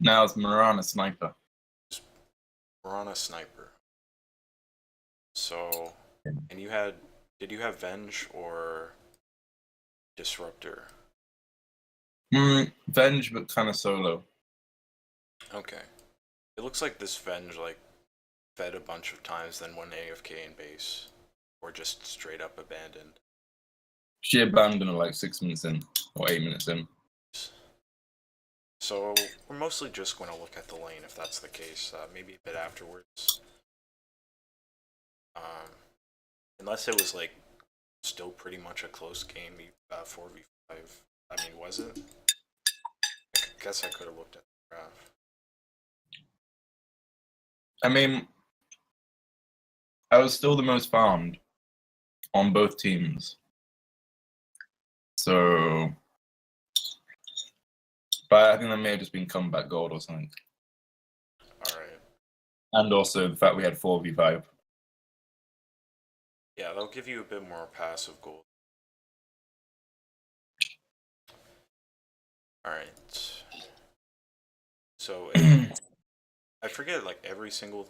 Now it's Marana Sniper. Marana Sniper. So, and you had, did you have Venge or Disruptor? Venge, but kind of solo. Okay. It looks like this Venge, like, fed a bunch of times, then went AFK in base. Or just straight up abandoned. She abandoned like 6 minutes in, or 8 minutes in. So, we're mostly just going to look at the lane if that's the case, maybe a bit afterwards. Unless it was, like, still pretty much a close game, 4v5. I mean, was it? I guess I could have looked at the graph. I mean, I was still the most farmed on both teams. So, but I think that may have just been comeback gold or something. Alright. And also the fact we had 4v5. Yeah, that'll give you a bit more passive gold. Alright. So, I forget, like, every single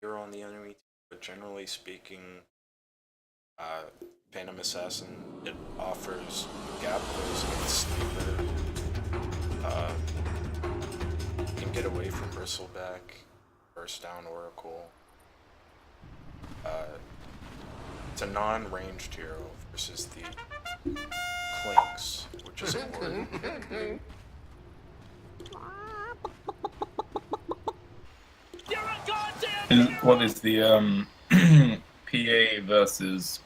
hero on the enemy team, but generally speaking, Phantom Assassin, it offers gap close against Sleeper. You can get away from Bristleback, burst down Oracle. It's a non-ranged hero versus the Clinks, which is important. What is the PA versus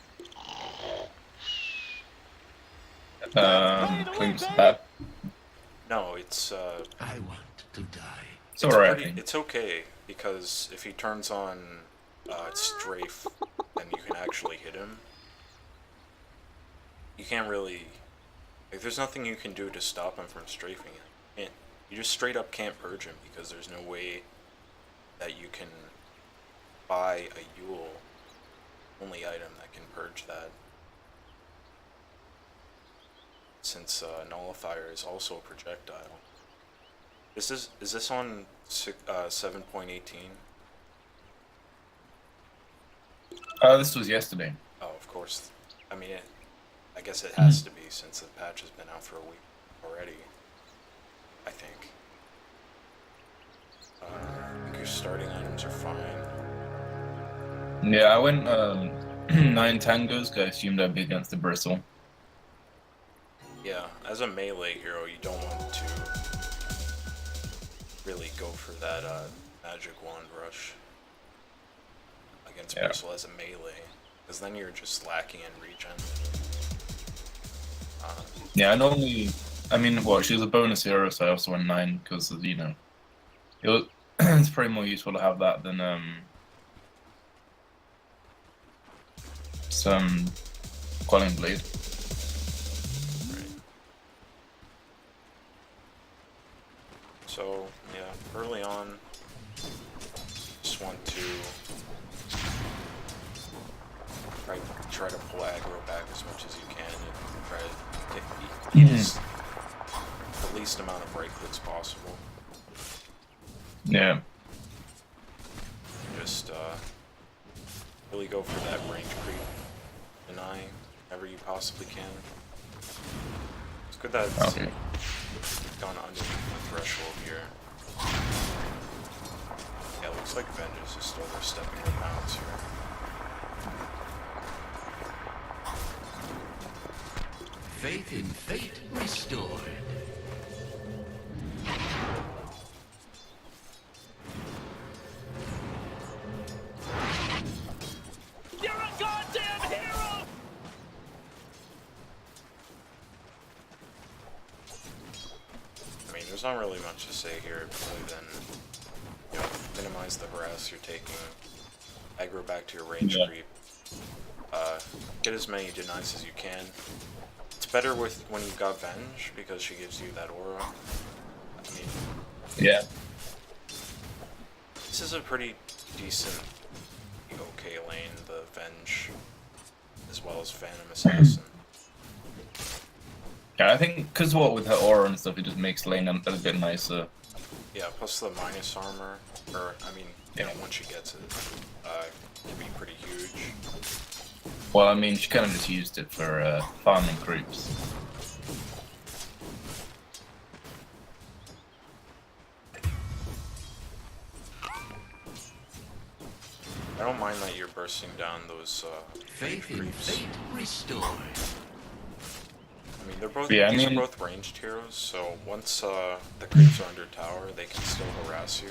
Clinks that? No, it's I want to die. It's alright. It's okay because if he turns on strafe, then you can actually hit him. You can't really, like, there's nothing you can do to stop him from strafing him. You just straight up can't purge him because there's no way that you can buy a Yule only item that can purge that. Since Nullifier is also a projectile. Is this on 7.18? This was yesterday. Oh, of course. I mean, I guess it has to be since the patch has been out for a week already. I think. I think your starting items are fine. Yeah, I went 9 tangos because I assumed I'd be against the Bristle. Yeah, as a melee hero, you don't want to really go for that magic wand rush against Bristle as a melee, because then you're just lacking in regen. Yeah, I mean, what, she was a bonus hero, so I also went 9, because, you know, it's probably more useful to have that than, some Quelling Blade. Right. So, yeah, early on, just want to try to pull aggro back as much as you can and try to get the least amount of right clicks possible. Yeah. Just really go for that range creep, deny whenever you possibly can. It's good that it's gone underneath the threshold here. Yeah, it looks like Vengeance is still stepping the bounds here. Faith in fate restored. You're a goddamn hero! I mean, there's not really much to say here other than, you know, minimize the harass you're taking, aggro back to your range creep, get as many denies as you can. It's better with when you've got Venge because she gives you that aura. I mean, yeah. This is a pretty decent, okay lane, the Venge, as well as Phantom Assassin. Yeah, I think because what with her aura and stuff, it just makes lane a bit nicer. Yeah, plus the minus armor, or I mean, you Yeah. know, once she gets it, can be pretty huge. Well, I mean, she kind of just used it for farming creeps. I don't mind that you're bursting down those Faith in creeps. fate restored. I mean, they're both Yeah, these I mean- are both ranged heroes, so once the creeps are under tower, they can still harass you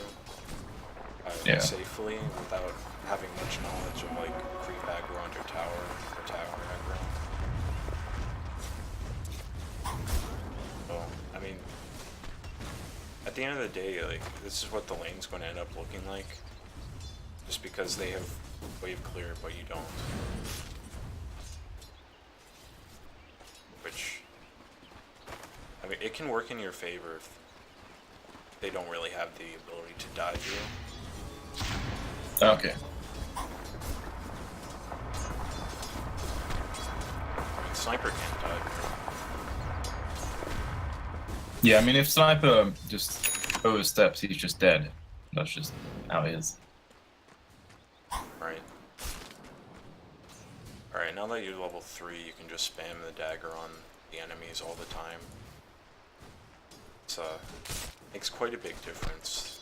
Yeah. safely without having much knowledge of like creep aggro under tower or tower aggro. So, I mean, at the end of the day, like this is what the lane's going to end up looking like, just because they have wave clear, but you don't. Which, I mean, it can work in your favor if they don't really have the ability to dive you. Okay. I mean, sniper can't dive Yeah, I mean, if Sniper just oversteps, he's just dead. That's just how it is. you, right? Alright, now that you're level 3, you can just spam the dagger on the enemies all the time. It's makes quite a big difference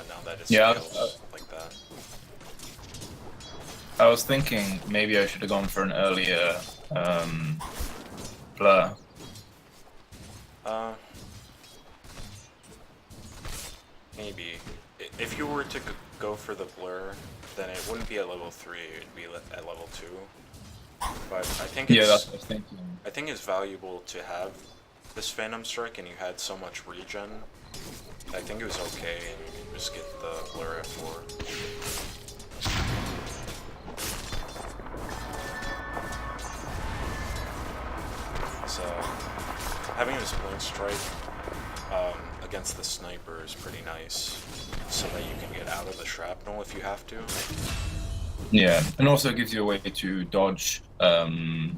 now that it Yeah, scales like that. I was thinking maybe I should have gone for an earlier blur. Maybe. If you were to go for the blur, then it wouldn't be at level 3, it would be at level 2. But I think it's, Yeah, that's what I was thinking. I think it's valuable to have this Phantom Strike, and you had so much regen. I think it was okay, and you can just get the blur at 4. So, having this Blink Strike against the sniper is pretty nice, so that you can get out of the shrapnel if you have to. Yeah, and also gives you a way to dodge arrow.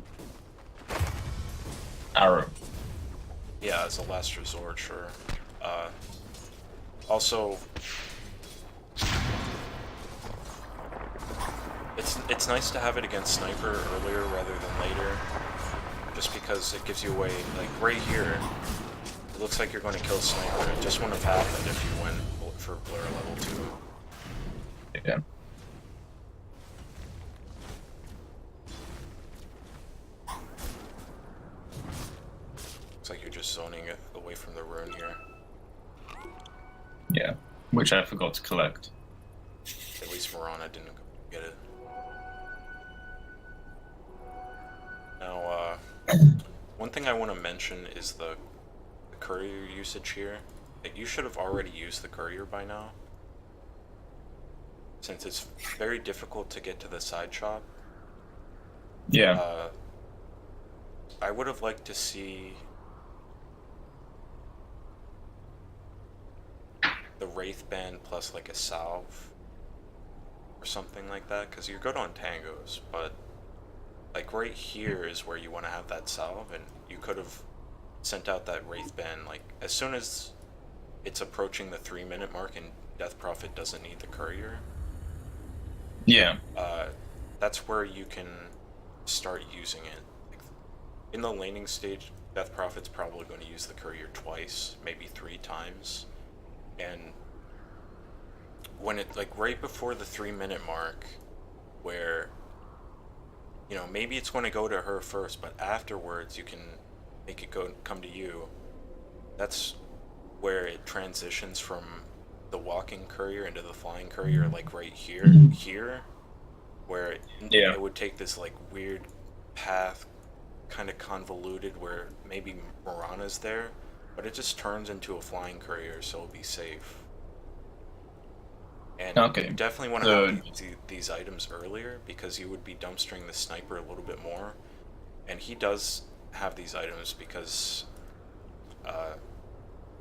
Yeah, as a last resort, sure. Also, it's nice to have it against sniper earlier rather than later, just because it gives you a way, like right here, it looks like you're going to kill sniper. It just wouldn't have happened if you went for blur level 2. Yeah. Looks like you're just zoning it away from the rune here. Yeah, which I forgot to collect. At least Marana didn't get it. Now, one thing I want to mention is the courier usage here. You should have already used the courier by now, since it's very difficult to get to the side shop. Yeah. I would have liked to see the Wraith Band plus like a salve or something like that, because you're good on tangos, but like right here is where you want to have that salve, and you could have sent out that Wraith Band like as soon as it's approaching the 3-minute mark and Death Prophet doesn't need the courier. Yeah. That's where you can start using it. Like, in the laning stage, Death Prophet's probably going to use the courier twice, maybe 3 times. And when it, like, right before the 3-minute mark, where, you know, maybe it's going to go to her first, but afterwards you can make it come to you. That's where it transitions from the walking courier into the flying courier, like right here, where it would take this like weird path, kind of convoluted, where maybe Marana's there, but it just turns into a flying courier, so it'll be safe. And you definitely want to have these items earlier, because you would be dumpstering the sniper a little bit more, and he does have these items because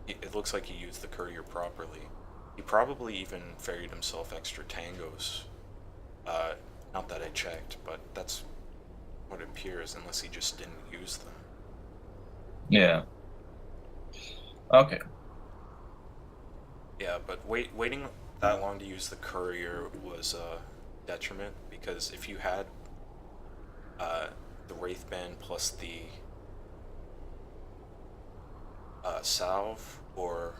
it looks like he used the courier properly. He probably even ferried himself extra tangos. Not that I checked, but that's what it appears, unless he just didn't use them. Yeah. Okay. Yeah, but waiting that long to use the courier was a detriment, because if you had the Wraith Band plus the salve, or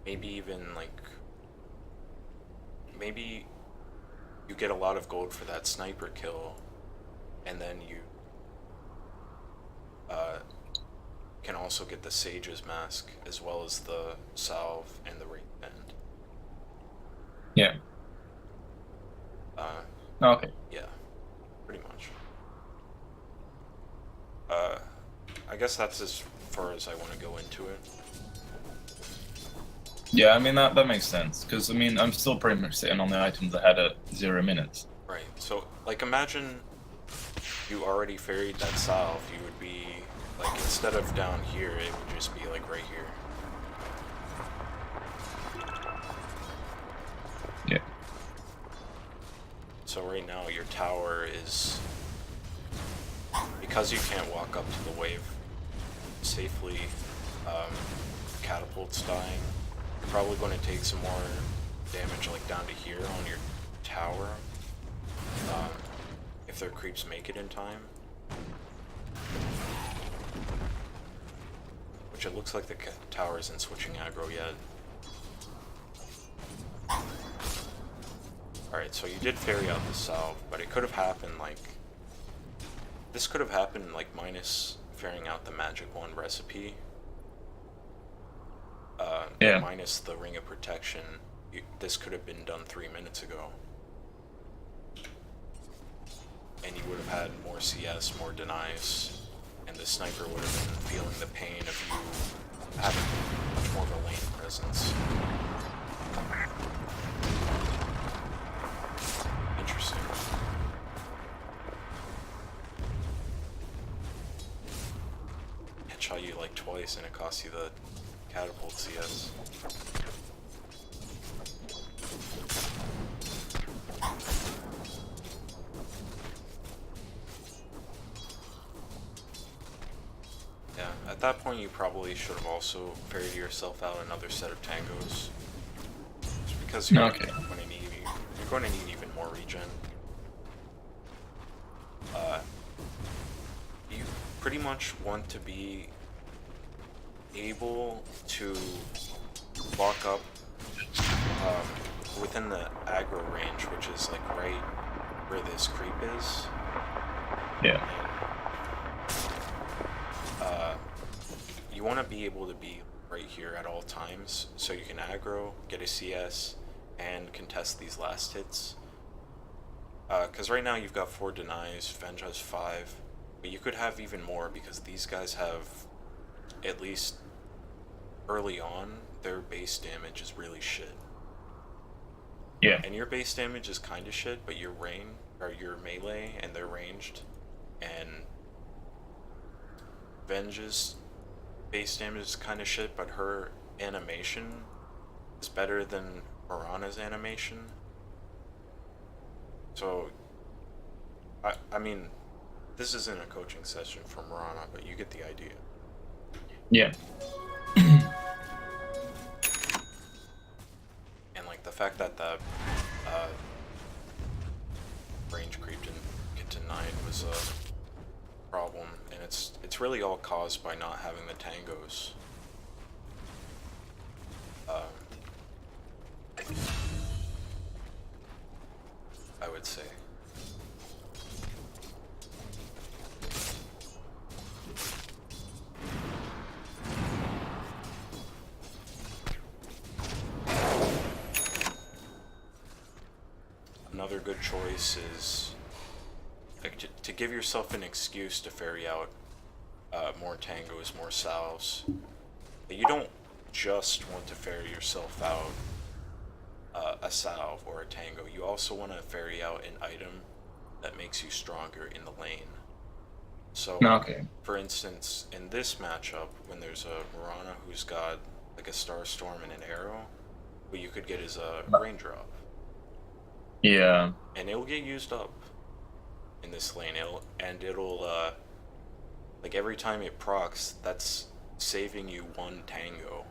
maybe even like, maybe you get a lot of gold for that sniper kill, and then you can also get the Sage's Mask as well as the salve and the Wraith Band. Yeah. Okay. Yeah, pretty much. I guess that's as far as I want to go into it. Yeah, I mean that makes sense because I mean I'm still pretty much sitting on the items I had at 0 minutes. Right. So, like, imagine you already ferried that salve. You would be like, instead of down here, it would just be like right here. Yeah. So right now your tower is, because you can't walk up to the wave safely, catapults dying, you're probably going to take some more damage, like down to here on your tower, if their creeps make it in time. Which it looks like the tower isn't switching aggro yet. Alright, so you did ferry out the salve, but it could have happened like... This could have happened like minus ferrying out the magic wand recipe. Yeah. Minus the ring of protection. This could have been done 3 minutes ago. And you would have had more CS, more denies, and the sniper would have been feeling the pain of you having much more of a lane presence. Interesting. Headshot you like twice and it costs you the catapult CS. Yeah, at that point you probably should have also ferried yourself out another set of tangos. Just because you're Okay. going to need even more regen. You pretty much want to be able to walk up within the aggro range, which is like right where this creep is. Yeah. You want to be able to be right here at all times, so you can aggro, get a CS, and contest these last hits. Because right now you've got 4 denies, Venge has 5, but you could have even more because these guys have, at least early on, their base damage is really shit. Yeah. And your base damage is kind of shit, but your your melee and they're ranged, and Venge's base damage is kind of shit, but her animation is better than Mirana's animation. So, I mean, this isn't a coaching session for Mirana, but you get the idea. Yeah. And like the fact that the range creep didn't get denied was a problem, and it's really all caused by not having the tangos. I would say. Another good choice is like to give yourself an excuse to ferry out more tangos, more salves. But you don't just want to ferry yourself out a salve or a tango. You also want to ferry out an item that makes you stronger in the lane. So, Okay. for instance, in this matchup, when there's a Mirana who's got like a Starstorm and an arrow, what you could get is a raindrop. Yeah. And it'll get used up in this lane. It'll like every time it procs, that's saving you one tango,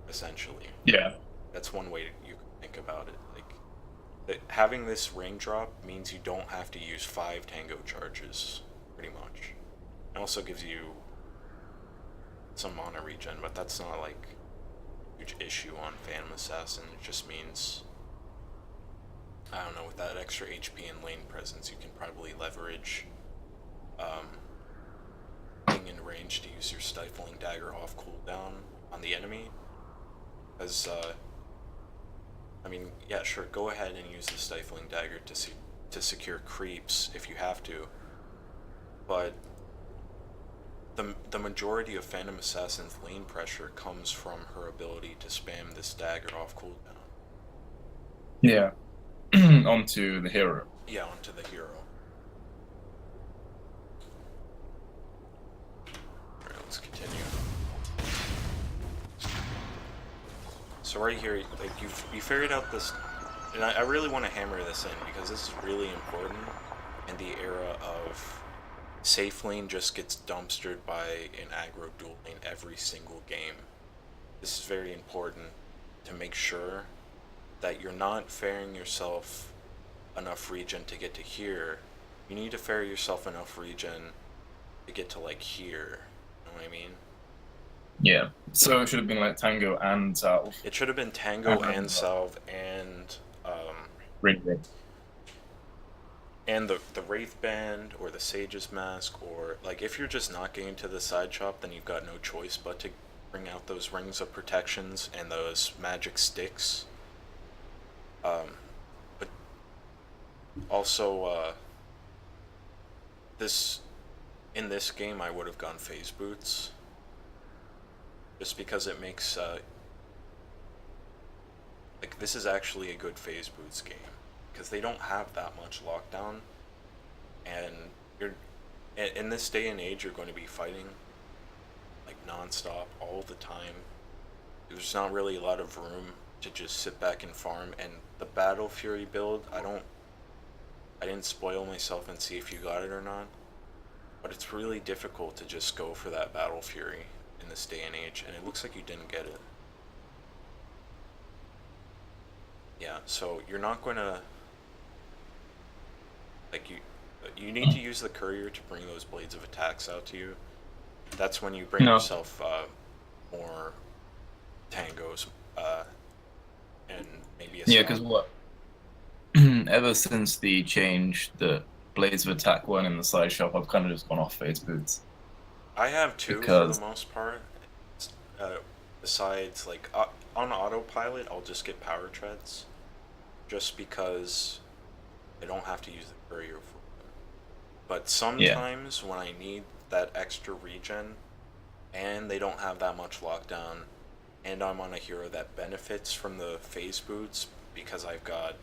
essentially. Yeah. That's one way you can think about it. Like having this ring drop means you don't have to use 5 tango charges, pretty much. It also gives you some mana regen, but that's not like a huge issue on Phantom Assassin. It just means, I don't know, with that extra HP and lane presence, you can probably leverage being in range to use your Stifling Dagger off cooldown on the enemy. As I mean, yeah, sure, go ahead and use the Stifling Dagger to secure creeps if you have to, but the majority of Phantom Assassin's lane pressure comes from her ability to spam this dagger off cooldown. Yeah. Onto the hero. Yeah, onto the hero. Alright, let's continue. So right here, like you figured out this, and I really want to hammer this in because this is really important in the era of safe lane just gets dumpstered by an aggro dual lane every single game. This is very important to make sure that you're not ferrying yourself enough regen to get to here. You need to ferry yourself enough regen to get to like here. You know what I mean? Yeah. So it should have been like Tango and Salve. It should have been Tango and Salve and Ring. and the Wraith Band or the Sage's Mask, or like if you're just not getting to the side shop, then you've got no choice but to bring out those Rings of Protections and those magic sticks. But also, in this game I would have gone Phase Boots, just because it makes like this is actually a good Phase Boots game because they don't have that much lockdown, and you're in this day and age you're going to be fighting like non-stop all the time. There's not really a lot of room to just sit back and farm, and the Battle Fury build, I didn't spoil myself and see if you got it or not, but it's really difficult to just go for that Battle Fury in this day and age, and it looks like you didn't get it. Yeah, so you're not going to, like, you need to use the courier to bring those blades of attacks out to you. That's when you bring yourself more tangos and maybe a Yeah, because what? Ever since the change that Blades of Attack weren't in the side shop, I've kind of just gone off Phase Boots. I have two for the most part. Besides, like, on autopilot, I'll just get Power Treads, just because I don't have to use the courier for them. But sometimes when I need that extra regen, and they don't have that much lockdown, and I'm on a hero that benefits from the Phase Boots because I've got,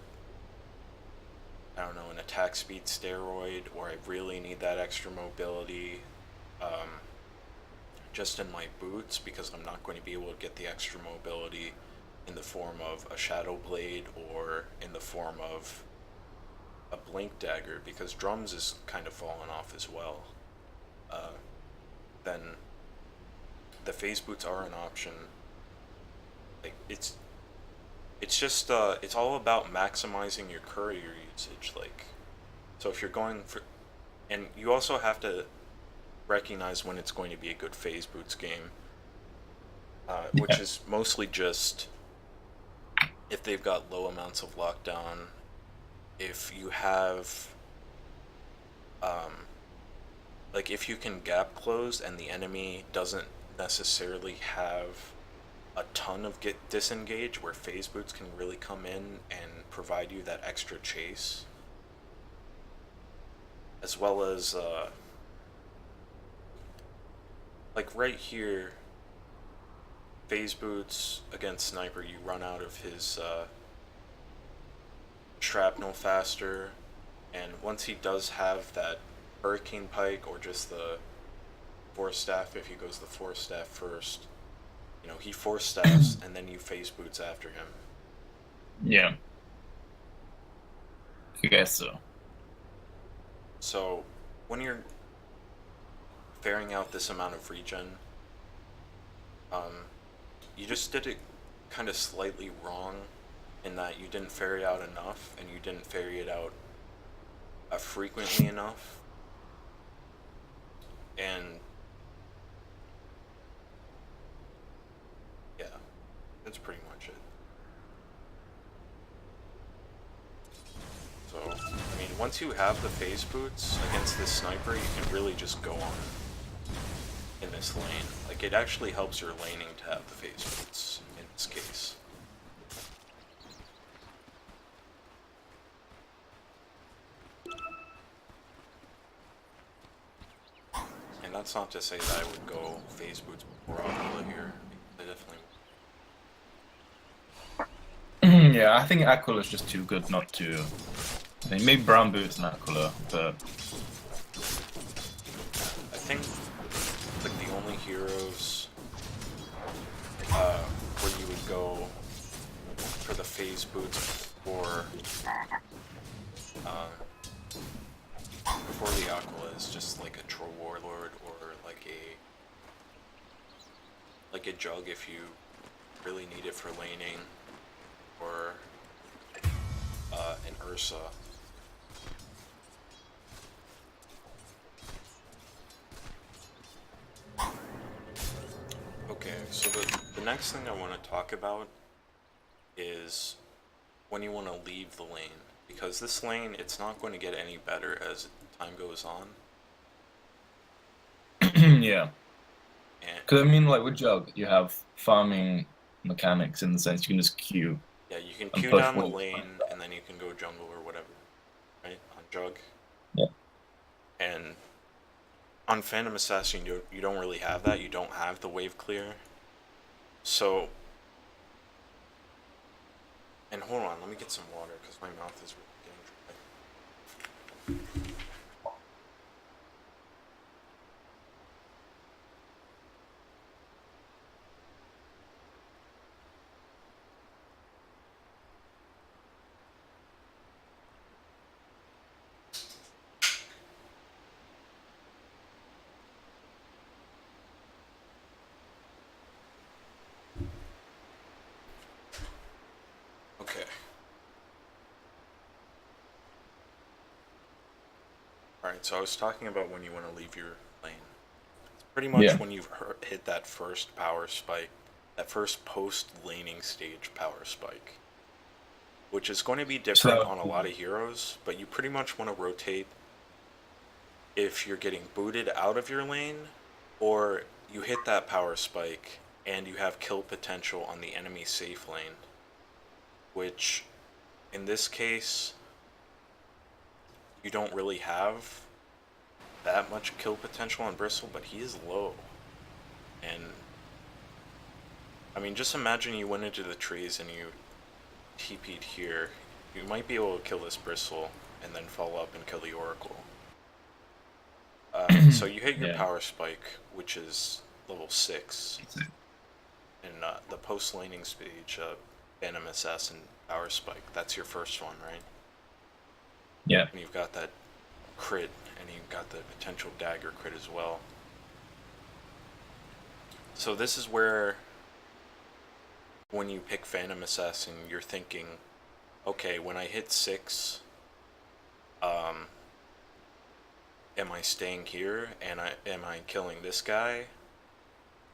I don't know, an attack speed steroid, or I really need that extra mobility just in my boots, because I'm not going to be able to get the extra mobility in the form of a Shadow Blade or in the form of a Blink Dagger, because Drums is kind of fallen off as well. Then the Phase Boots are an option. Like, it's just it's all about maximizing your courier usage. Like, so if you're going for, and you also have to recognize when it's going to be a good Phase Boots game, which is mostly just if they've got low amounts of lockdown, if you have like if you can gap close and the enemy doesn't necessarily have a ton of disengage, where Phase Boots can really come in and provide you that extra chase, as well as like right here, Phase Boots against Sniper, you run out of his shrapnel faster, and once he does have that Hurricane Pike or just the Force Staff, if he goes the Force Staff first, you know, he Force Staffs and then you Phase Boots after him. Yeah. I guess so. So when you're ferrying out this amount of regen, you just did it kind of slightly wrong in that you didn't ferry out enough, and you didn't ferry it out frequently enough. And yeah, that's pretty much it. So, I mean, once you have the phase boots against this sniper, you can really just go on in this lane. Like, it actually helps your laning to have the phase boots in this case. And that's not to say that I would go phase boots before Aquila here. I definitely would. Yeah, I think Aquila's just too good not to. I mean, maybe brown boots and Aquila, but I think like the only heroes where you would go for the phase boots before the Aquila is just like a Troll Warlord or like a Jug if you really need it for laning, or an Ursa. Okay, so the next thing I want to talk about is when you want to leave the lane, because this lane, it's not going to get any better as time goes on. yeah. And Because I mean, like with Jug, you have farming mechanics in the sense you can just queue. yeah, you can and queue push down the waves. lane, and then you can go jungle or whatever, right? On Jug. Yeah. And on Phantom Assassin, you don't really have that. You don't have the wave clear. So, and hold on, let me get some water because my mouth is really getting dry. Okay. Alright, so I was talking about when you want to leave your lane. It's pretty much when you've hit that first power spike, that first post-laning stage power spike. Which is going to be different on a lot of heroes, but you pretty much want to rotate if you're getting booted out of your lane, or you hit that power spike and you have kill potential on the enemy safe lane. Which, in this case, you don't really have that much kill potential on Bristle, but he is low. And, I mean, just imagine you went into the trees and you TP'd here. You might be able to kill this Bristle and then follow up and kill the Oracle. So you hit your power spike, which is level 6. In the post-laning stage, Phantom Assassin power spike. That's your first one, right? Yeah. And you've got that crit, and you've got the potential dagger crit as well. So this is where, when you pick Phantom Assassin, you're thinking, okay, when I hit 6, am I staying here, and am I killing this guy?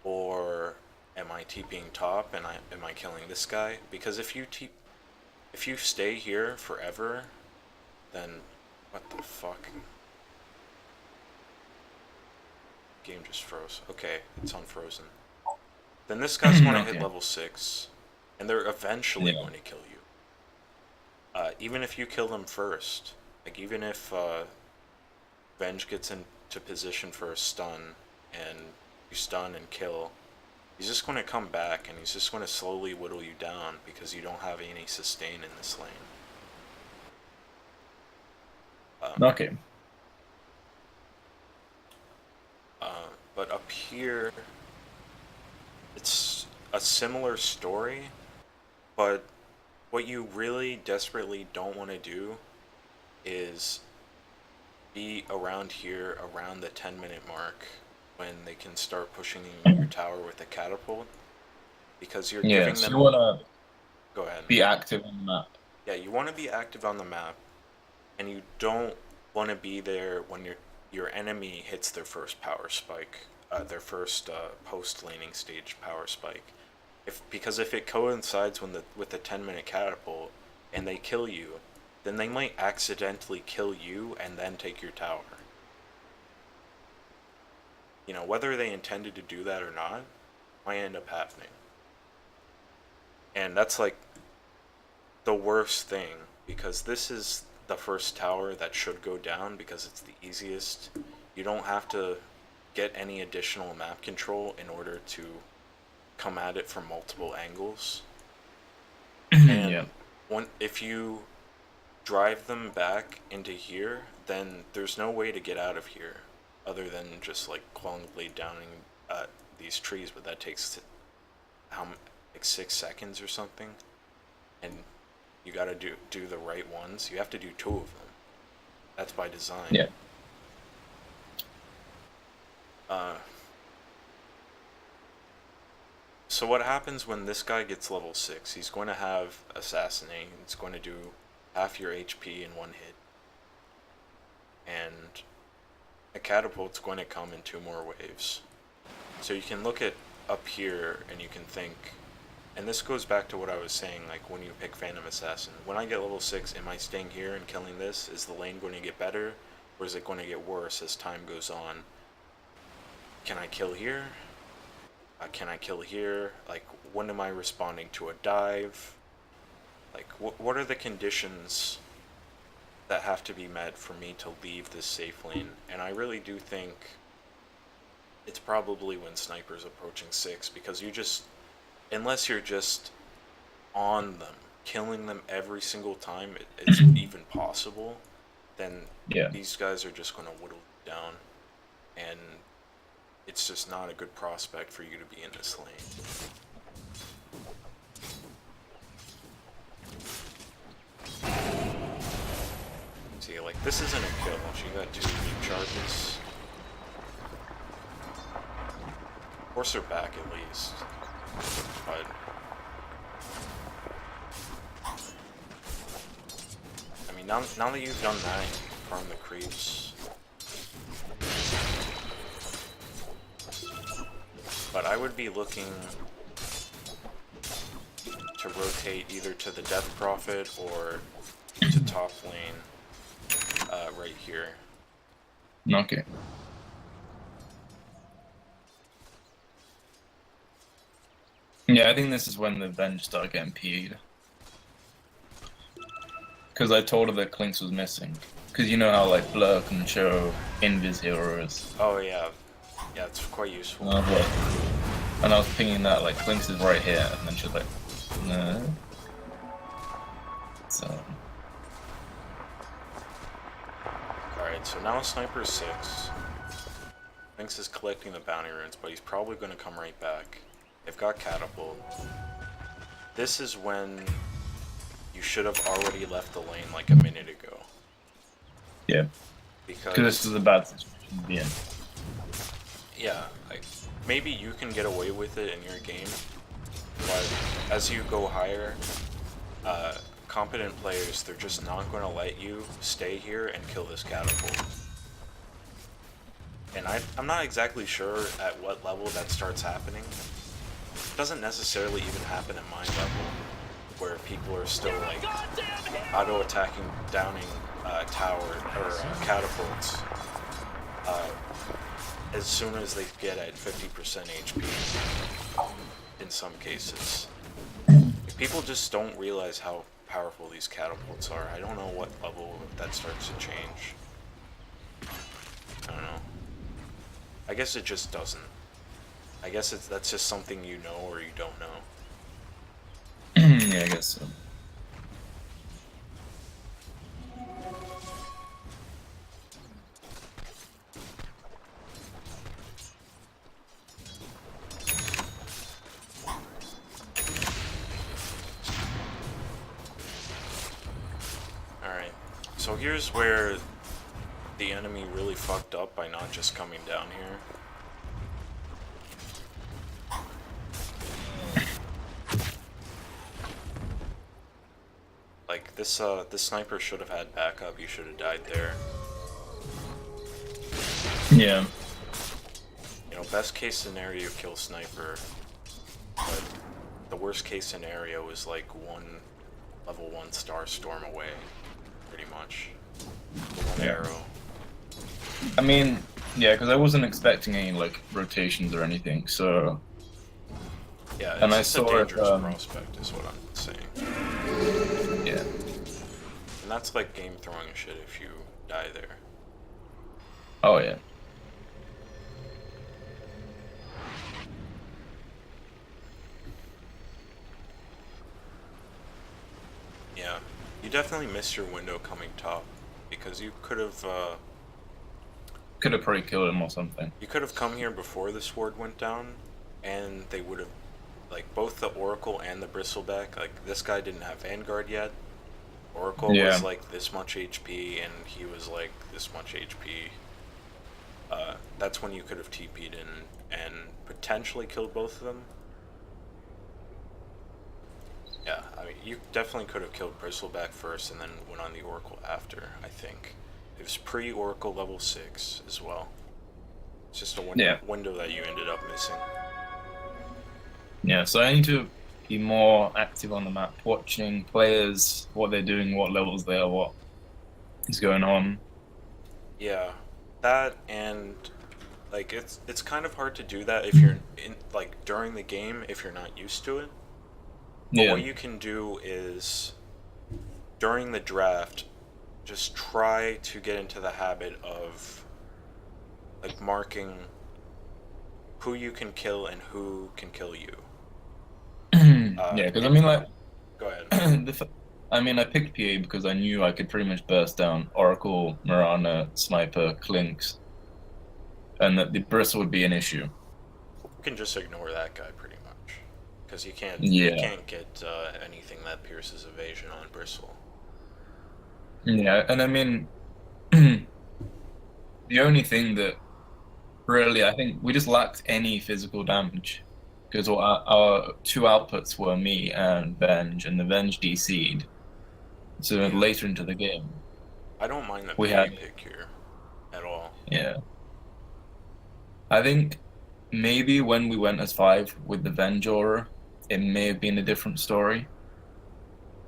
Or am I TPing top, and am I killing this guy? Because if you stay here forever, then what the fuck? Game just froze. Okay, it's unfrozen. Then this guy's going to hit level 6, and they're eventually going to kill you. Even if you kill them first, like even if Venge gets into position for a stun, and you stun and kill, he's just going to come back, and he's just going to slowly whittle you down because you don't have any sustain in this lane. Okay. But up here, it's a similar story, but what you really desperately don't want to do is be around here, around the 10-minute mark, when they can start pushing your tower with a catapult, because you're Yeah, giving so them. you wanna Go ahead. be active on the map. Yeah, you want to be active on the map, and you don't want to be there when your enemy hits their first power spike, their first post laning stage power spike. Because if it coincides with the 10-minute catapult and they kill you, then they might accidentally kill you and then take your tower. You know, whether they intended to do that or not, might end up happening. And that's like the worst thing, because this is the first tower that should go down because it's the easiest. You don't have to get any additional map control in order to come at it from multiple angles. And Yeah. if you drive them back into here, then there's no way to get out of here other than just like Clone Blade downing these trees, but that takes like 6 seconds or something, and you gotta do the right ones. You have to do 2 of them. That's by design. Yeah. So what happens when this guy gets level 6? He's going to have Assassinate. It's going to do half your HP in 1 hit. And a catapult's going to come in 2 more waves. So you can look at up here and you can think, and this goes back to what I was saying, like when you pick Phantom Assassin. When I get level 6, am I staying here and killing this? Is the lane going to get better, or is it going to get worse as time goes on? Can I kill here? Can I kill here? Like, when am I responding to a dive? Like, what are the conditions that have to be met for me to leave this safe lane? And I really do think it's probably when Sniper's approaching 6, because you just, unless you're just on them, killing them every single time it's even possible, then Yeah. these guys are just going to whittle you down, and it's just not a good prospect for you to be in this lane. See, like, this isn't a kill. She got 2 deep charges. Force her back at least. But I mean, now that you've done that, you can farm the creeps. But I would be looking to rotate either to the Death Prophet or to top lane, right here. Okay. Yeah, I think this is when the Venge start getting PA'd. Because I told her that Clinks was missing. Because you know how like Blur can show invis heroes. Oh yeah, yeah, it's quite useful. And I was pinging that like Clinks is right here, and then she's like, no. So. Alright, so now Sniper's 6. Clinks is collecting the bounty runes, but he's probably going to come right back. They've got Catapult. This is when you should have already left the lane like a minute ago. Yeah. Because this is a bad situation to be in. yeah, like, maybe you can get away with it in your game, but as you go higher, competent players, they're just not going to let you stay here and kill this Catapult. And I'm not exactly sure at what level that starts happening. It doesn't necessarily even happen at my level, where people are still like auto-attacking, downing tower or catapults as soon as they get at 50% HP. In some cases, people just don't realize how powerful these catapults are. I don't know what level that starts to change. I don't know. I guess it just doesn't. I guess that's just something you know or you don't know. Yeah, I guess so. Alright, so here's where the enemy really fucked up by not just coming down here. this sniper should have had backup. You should have died there. Yeah. You know, best case scenario, kill sniper, but the worst case scenario is like one level 1 star storm away, pretty much. One arrow. I mean, yeah, because I wasn't expecting any like rotations or anything, so. Yeah, it's And I just saw a it, dangerous prospect, is what I'm saying. Yeah. And that's like game throwing shit if you die there. Oh yeah. Yeah, you definitely missed your window coming top, because you could have Could have probably killed him or something. you could have come here before the sword went down, and they would have, like, both the Oracle and the Bristleback, like, this guy didn't have Vanguard yet. Oracle Yeah. was like this much HP, and he was like this much HP. That's when you could have TP'd in and potentially killed both of them. Yeah, I mean, you definitely could have killed Bristleback first and then went on the Oracle after, I think. It was pre-Oracle level 6 as well. It's just a window that you ended up missing. Yeah, so I need to be more active on the map, watching players, what they're doing, what levels they are, what is going on. Yeah, that, and like it's kind of hard to do that if you're in, like, during the game, if you're not used to it. But Yeah. what you can do is, during the draft, just try to get into the habit of, like, marking who you can kill and who can kill you. Yeah, because I mean, like, Go ahead. I mean, I picked PA because I knew I could pretty much burst down Oracle, Mirana, Sniper, Clinks, and that the Bristle would be an issue. You can just ignore that guy pretty much, because you can't get anything that pierces evasion on Bristle. Yeah, and I mean, the only thing that really, I think we just lacked any physical damage. Because our two outputs were me and Venge, and the Venge DC'd. So later into the game, I don't mind the we PA had- pick here at all. yeah. I think maybe when we went as 5 with the Venge aura, it may have been a different story.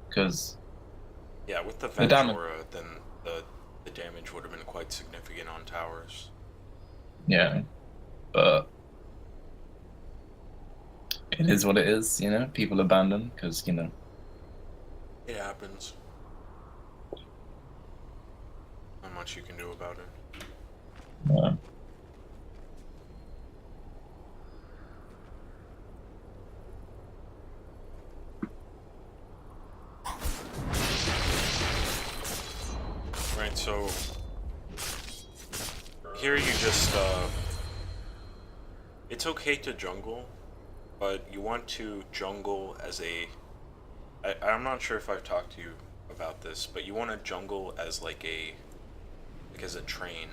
Because Yeah, with the The damage- Ventura, then the damage would have been quite significant on towers. yeah, but it is what it is, you know. People abandon because you know. It happens. Not much you can do about it. Yeah. Right, so here you just it's okay to jungle, but you want to jungle as a I'm not sure if I've talked to you about this, but you want to jungle as like as a train.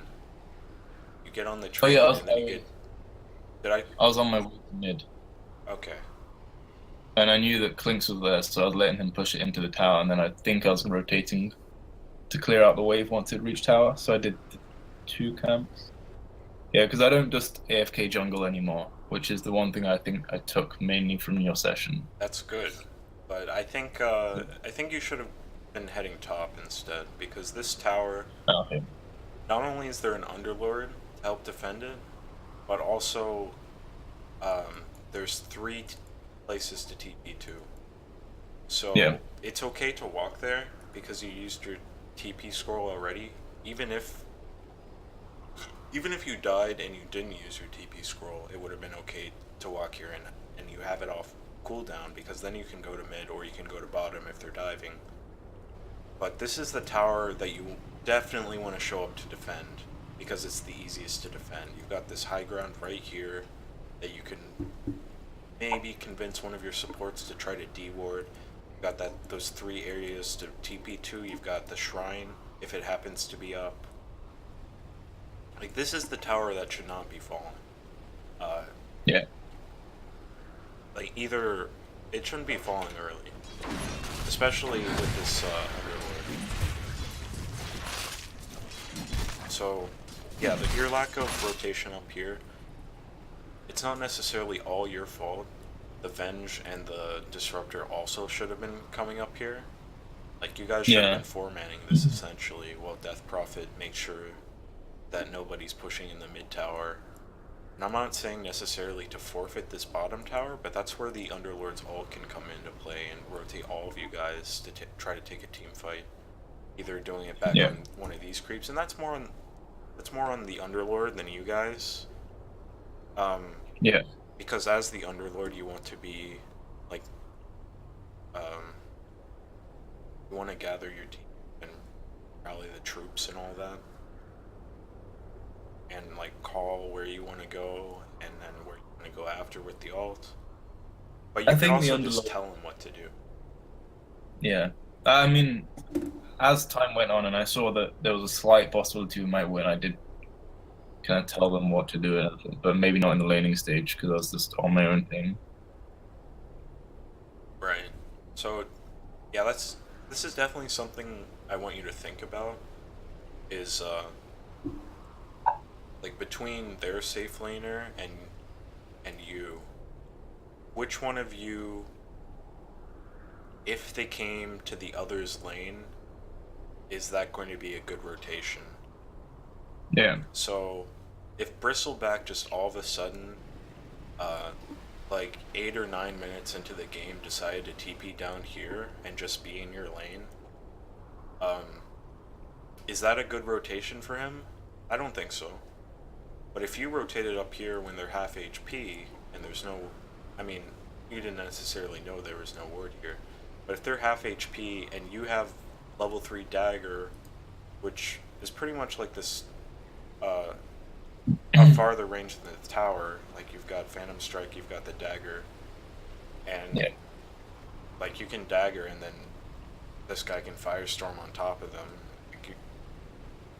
You get on the train yeah, and then you get. Did I? I was on my way to mid, Okay. and I knew that Clinks was there, so I was letting him push it into the tower, and then I think I was rotating to clear out the wave once it reached tower, so I did 2 camps. Yeah, because I don't just AFK jungle anymore, which is the one thing I think I took mainly from your session. That's good, but I think you should have been heading top instead, because this tower, Okay. not only is there an Underlord to help defend it, but also there's 3 places to TP to. So Yeah. it's okay to walk there because you used your TP scroll already. Even if you died and you didn't use your TP scroll, it would have been okay to walk here and you have it off cooldown, because then you can go to mid or you can go to bottom if they're diving. But this is the tower that you definitely want to show up to defend, because it's the easiest to defend. You've got this high ground right here that you can maybe convince one of your supports to try to D-ward. You've got those 3 areas to TP to. You've got the shrine if it happens to be up. Like, this is the tower that should not be falling. Yeah. Like, either it shouldn't be falling early, especially with this Underlord. So, yeah, your lack of rotation up here, it's not necessarily all your fault. The Venge and the Disruptor also should have been coming up here. Like, you guys should have been four-manning this, essentially, while Death Prophet makes sure that nobody's pushing in the mid tower. And I'm not saying necessarily to forfeit this bottom tower, but that's where the Underlord's ult can come into play and rotate all of you guys to try to take a team fight. Either doing it back on one of these creeps, and that's more on the Underlord than you guys. Because as the Underlord, you want to be like, you want to gather your team and rally the troops and all that, and like call where you want to go and then where you want to go after with the ult. But you can also just tell them what to do. Yeah, I mean, as time went on and I saw that there was a slight possibility we might win, I did kind of tell them what to do, but maybe not in the laning stage because I was just on my own thing. Right. So, yeah, this is definitely something I want you to think about. Is like between their safe laner and you, which one of you, if they came to the other's lane, is that going to be a good rotation? Yeah. So, if Bristleback just all of a sudden, like 8 or 9 minutes into the game, decided to TP down here and just be in your lane, is that a good rotation for him? I don't think so. But if you rotated up here when they're half HP and there's no, I mean, you didn't necessarily know there was no ward here, but if they're half HP and you have level 3 dagger, which is pretty much like this, a farther range than the tower, like you've got Phantom Strike, you've got the dagger, and like you can dagger and then this guy can Firestorm on top of them. Like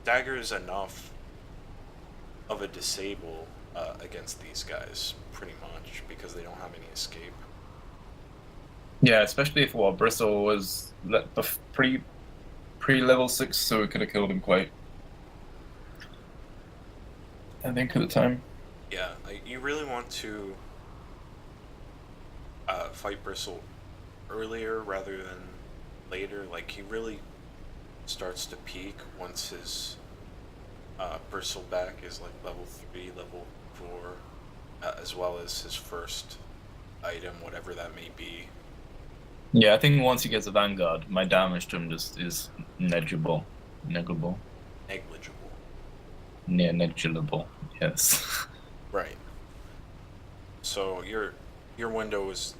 dagger is enough of a disable against these guys, pretty much, because they don't have any escape. Yeah, especially if Bristle was pre level 6, so we could have killed him quite, I think, at the time. Yeah, like, you really want to fight Bristle earlier rather than later. Like, he really starts to peak once his Bristleback is like level 3, level 4, as well as his first item, whatever that may be. Yeah, I think once he gets a Vanguard, my damage to him just is negligible. Negligible. Yeah, negligible. Yes. Right. So your window is,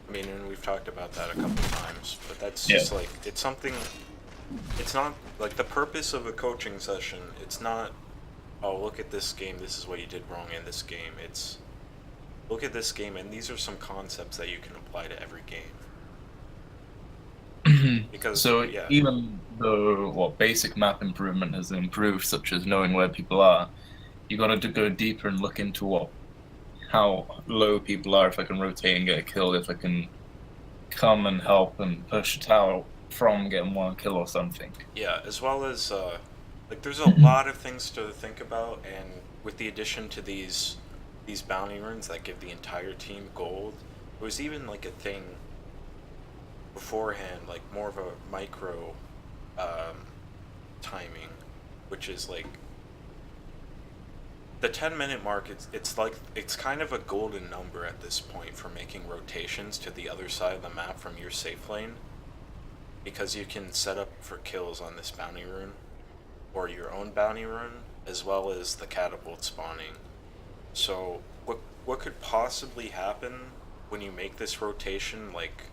I mean, and we've talked about that a couple times, but that's just like, it's something. It's not like the purpose of a coaching session. It's not, oh, look at this game, this is what you did wrong in this game. It's, look at this game, and these are some concepts that you can apply to every game. Because so even though basic map improvement has improved, such as knowing where people are, you got to go deeper and look into how low people are. If I can rotate and get a kill, if I can come and help and push a tower from getting one kill or something. Yeah, as well as like there's a lot of things to think about, and with the addition to these bounty runes that give the entire team gold, it was even like a thing beforehand, like more of a micro timing, which is like the 10-minute mark. It's kind of a golden number at this point for making rotations to the other side of the map from your safe lane, because you can set up for kills on this bounty rune or your own bounty rune, as well as the catapult spawning. So what could possibly happen when you make this rotation, like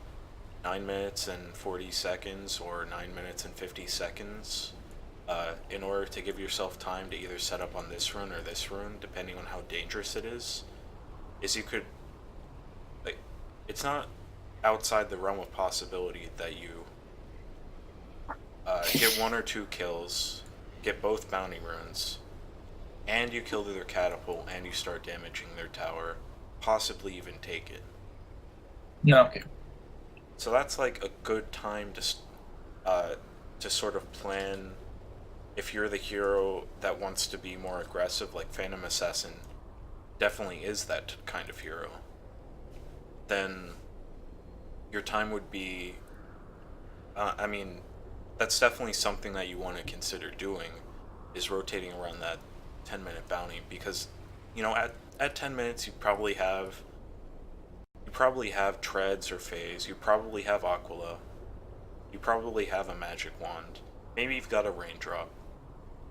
9 minutes and 40 seconds or 9 minutes and 50 seconds, in order to give yourself time to either set up on this rune or this rune, depending on how dangerous it is you could, like, it's not outside the realm of possibility that you get 1 or 2 kills, get both bounty runes, and you kill their catapult, and you start damaging their tower, possibly even take it. No, okay. So that's like a good time to sort of plan if you're the hero that wants to be more aggressive, like Phantom Assassin definitely is that kind of hero, then your time would be, I mean, that's definitely something that you want to consider doing, is rotating around that 10-minute bounty, because, you know, at 10 minutes you probably have Treads or Phase, you probably have Aquila, you probably have a magic wand, maybe you've got a raindrop.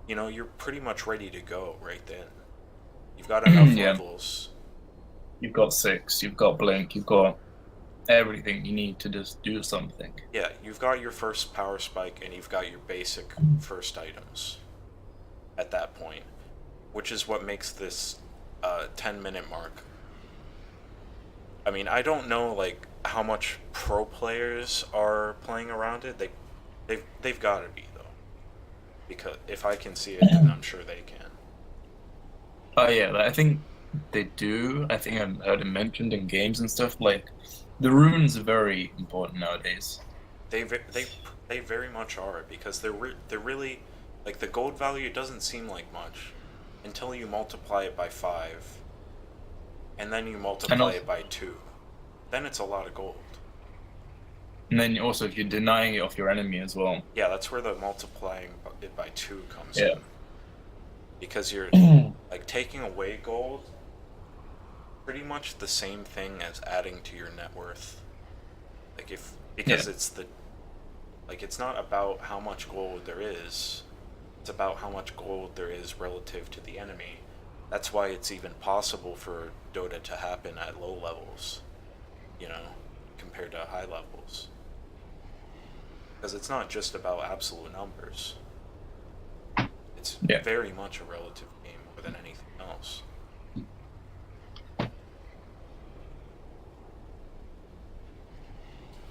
You know, you're pretty much ready to go right then. You've got enough Yeah. levels. You've got 6, you've got Blink, you've got everything you need to just do something. Yeah, you've got your first power spike and you've got your basic first items at that point, which is what makes this 10-minute mark. I mean, I don't know like how much pro players are playing around it. They've got to be though, because if I can see it, then I'm sure they can. Oh yeah, I think they do. I think I've heard it mentioned in games and stuff. Like, the runes are very important nowadays. They very much are, because they're really, like, the gold value doesn't seem like much until you multiply it by 5, and then you multiply it by 2. Then it's a lot of gold. And then also, if you're denying it off your enemy as well. Yeah, that's where the multiplying it by 2 comes Yeah. in. Because you're like taking away gold, pretty much the same thing as adding to your net worth. Like because it's not about how much gold there is, it's about how much gold there is relative to the enemy. That's why it's even possible for Dota to happen at low levels, you know, compared to high levels. Because it's not just about absolute numbers. It's very much a relative game more than anything else.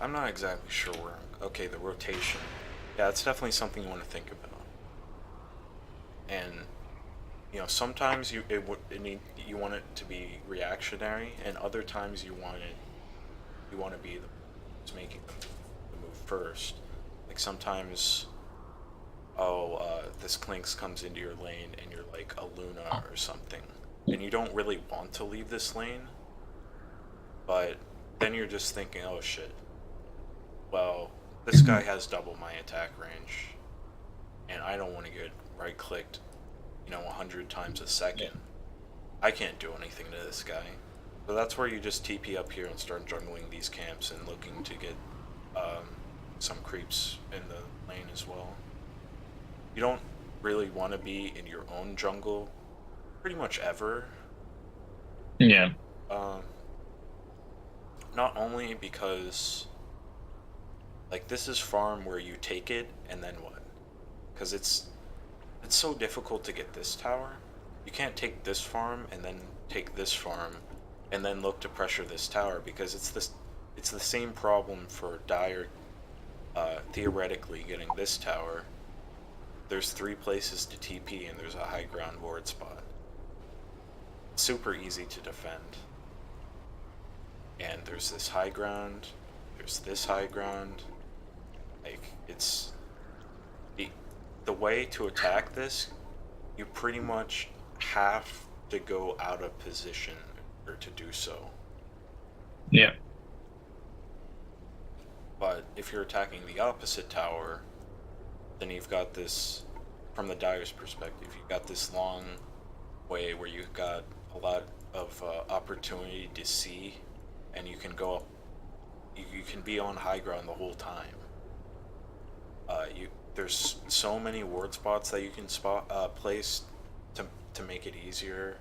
I'm not exactly sure where okay, the rotation. Yeah, it's definitely something you want to think about. And you know, sometimes you want it to be reactionary, and other times you want to be the who's making the move first. Like sometimes, this Clinks comes into your lane and you're like a Luna or something, and you don't really want to leave this lane, but then you're just thinking, oh shit, well, this guy has double my attack range, and I don't want to get right-clicked, 100 times a second. I can't do anything to this guy. So that's where you just TP up here and start jungling these camps and looking to get some creeps in the lane as well. You don't really want to be in your own jungle pretty much ever. Yeah. Not only because, like, this is farm where you take it and then what? Because it's so difficult to get this tower. You can't take this farm and then take this farm and then look to pressure this tower, because it's the same problem for Dire theoretically getting this tower. There's 3 places to TP and there's a high ground ward spot. It's super easy to defend. And there's this high ground, there's this high ground. Like, it's the way to attack this, you pretty much have to go out of position or to do so. Yeah. But if you're attacking the opposite tower, then you've got this, from the Dire's perspective, you've got this long way where you've got a lot of opportunity to see, and you can go up, you can be on high ground the whole time. There's so many ward spots that you can place to make it easier.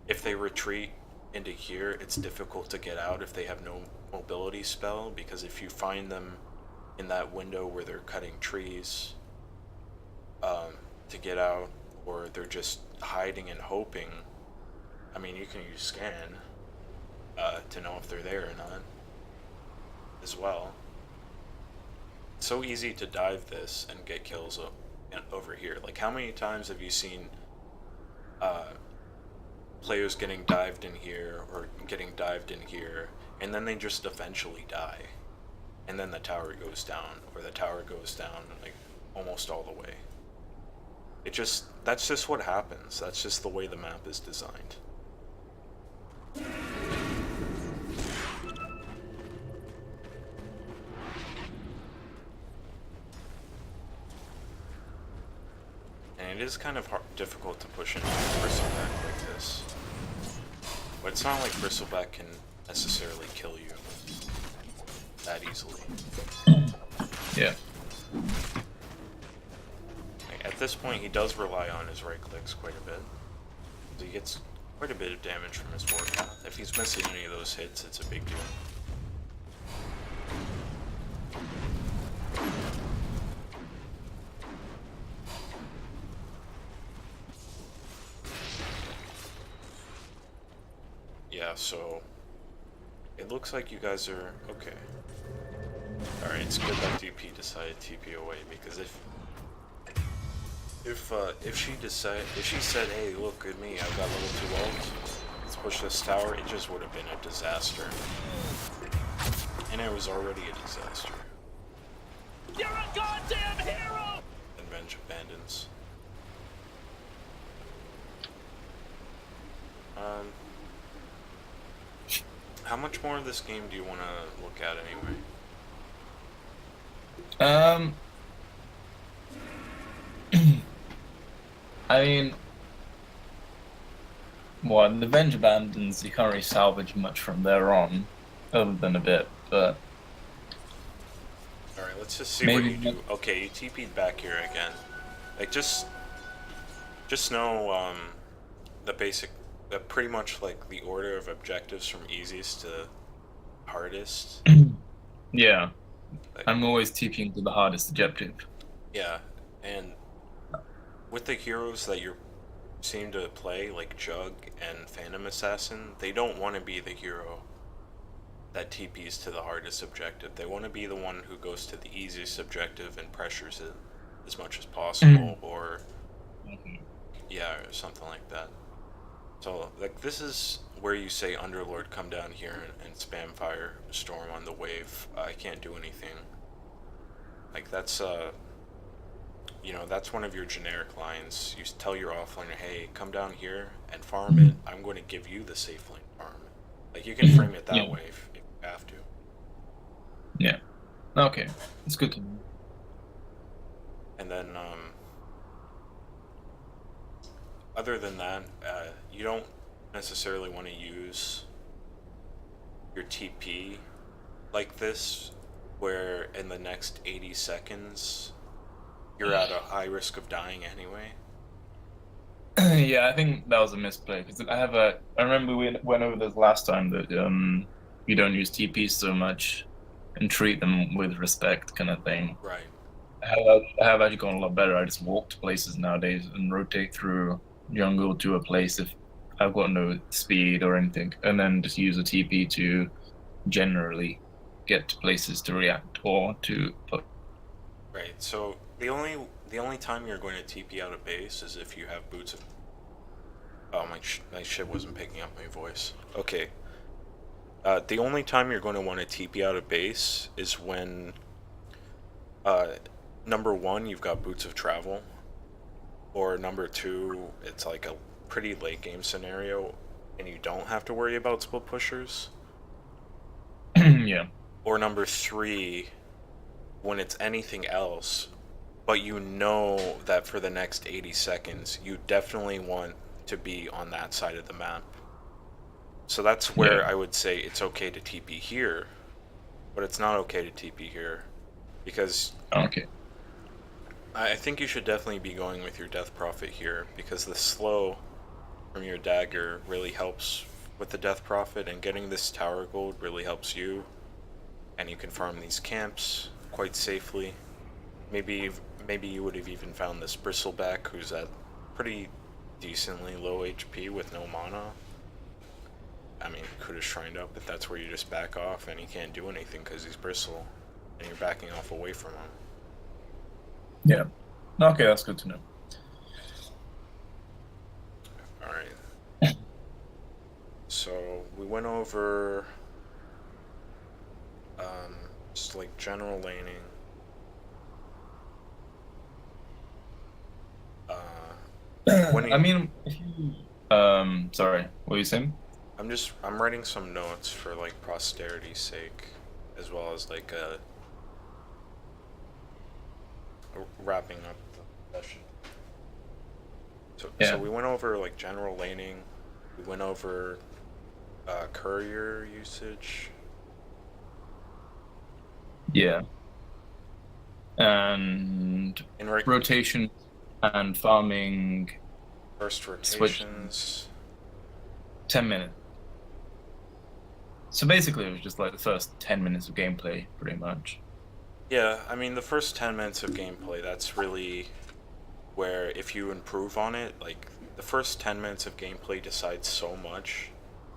If they retreat into here, it's difficult to get out if they have no mobility spell, because if you find them in that window where they're cutting trees to get out, or they're just hiding and hoping, I mean, you can use scan to know if they're there or not as well. It's so easy to dive this and get kills over here. Like, how many times have you seen players getting dived in here or getting dived in here, and then they just eventually die, and then the tower goes down, or the tower goes down like almost all the way. That's just what happens. That's just the way the map is designed. And it is kind of difficult to push into Bristleback like this. But it's not like Bristleback can necessarily kill you that easily. Yeah. At this point, he does rely on his right clicks quite a bit. So he gets quite a bit of damage from his warpath. If he's missing any of those hits, it's a big deal. Yeah, so it looks like you guys are okay. Alright, it's good that DP decided TP away, because if she said, hey, look at me, I've got level 2 ult, let's push this tower, it just would have been a disaster. And it was already a disaster. You're a goddamn hero! And Venge abandons. How much more of this game do you want to look at anyway? I mean, well, the Venge abandons, you can't really salvage much from there on, other than a bit, but... Alright, let's just see Maybe what you do. Okay, you TP'd back here again. Like, just know, pretty much, like, the order of objectives from easiest to hardest. Yeah. Like, I'm always TPing to the hardest objective. yeah, and with the heroes that you seem to play, like Jug and Phantom Assassin, they don't want to be the hero that TPs to the hardest objective. They want to be the one who goes to the easiest objective and pressures it as much as possible, or yeah, or something like that. So, like, this is where you say, Underlord, come down here and spam fire storm on the wave. I can't do anything. Like, that's you know, that's one of your generic lines. You tell your offlaner, hey, come down here and farm it. I'm going to give you the safe lane farm. Like, you can frame it that way if you have to. Yeah. Okay. It's good to know. And then, other than that, you don't necessarily want to use your TP like this, where in the next 80 seconds, you're at a high risk of dying anyway. Yeah, I think that was a misplay, because I remember we went over this last time, that you don't use TP so much and treat them with respect, kind of thing. Right. I have actually gone a lot better. I just walk to places nowadays and rotate through jungle to a place if I've got no speed or anything, and then just use a TP to generally get to places to react or to put. Right. So the only time you're going to TP out of base is if you have boots of... Oh, my shit wasn't picking up my voice. Okay. The only time you're going to want to TP out of base is when, number one, you've got boots of travel, or number two, it's like a pretty late game scenario, and you don't have to worry about split pushers. Yeah. Or number three, when it's anything else, but you know that for the next 80 seconds, you definitely want to be on that side of the map. So that's where I would say it's okay to TP here, but it's not okay to TP here, because Okay. I think you should definitely be going with your Death Prophet here, because the slow from your dagger really helps with the Death Prophet, and getting this tower gold really helps you, and you can farm these camps quite safely. Maybe you would have even found this Bristleback, who's at pretty decently low HP with no mana. I mean, could have shrined up if that's where you just back off and he can't do anything because he's Bristle, and you're backing off away from him. Yeah. Okay, that's good to know. Alright. So, we went over just like general laning. I mean, mean, if you, sorry, what were you saying? I'm writing some notes for like posterity's sake, as well as like wrapping up the session. So Yeah, we went over like general laning, we went over courier usage. yeah, and In right rotation and farming first switch rotations. 10 minutes. So basically, it was just like the first 10 minutes of gameplay, pretty much. Yeah, I mean the first 10 minutes of gameplay, that's really where if you improve on it, like the first 10 minutes of gameplay decides so much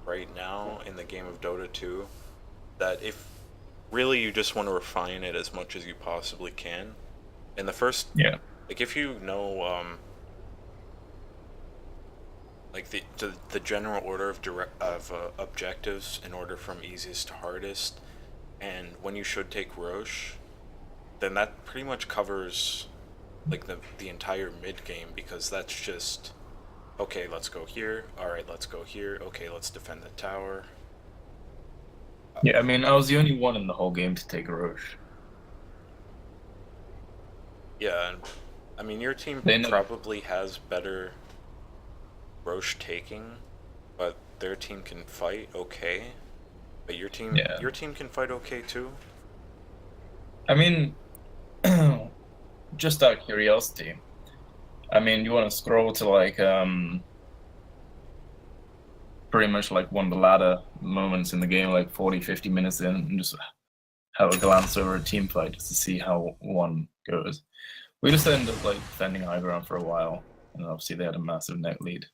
right now in the game of Dota 2 that if really you just want to refine it as much as you possibly can. In the first, Yeah, like if you know like the general order of objectives in order from easiest to hardest, and when you should take Roche, then that pretty much covers like the entire mid game, because that's just okay, let's go here, alright, let's go here, okay, let's defend the tower. yeah. I mean, I was the only one in the whole game to take Roche. Yeah, and I mean your team They know. probably has better Roche taking, but their team can fight okay. But Yeah, your team can fight okay too. I mean, just out of curiosity, I mean, you want to scroll to like pretty much like one of the latter moments in the game, like 40, 50 minutes in, and just have a glance over a team fight just to see how one goes. We just ended up like defending high ground for a while, and obviously they had a massive net lead.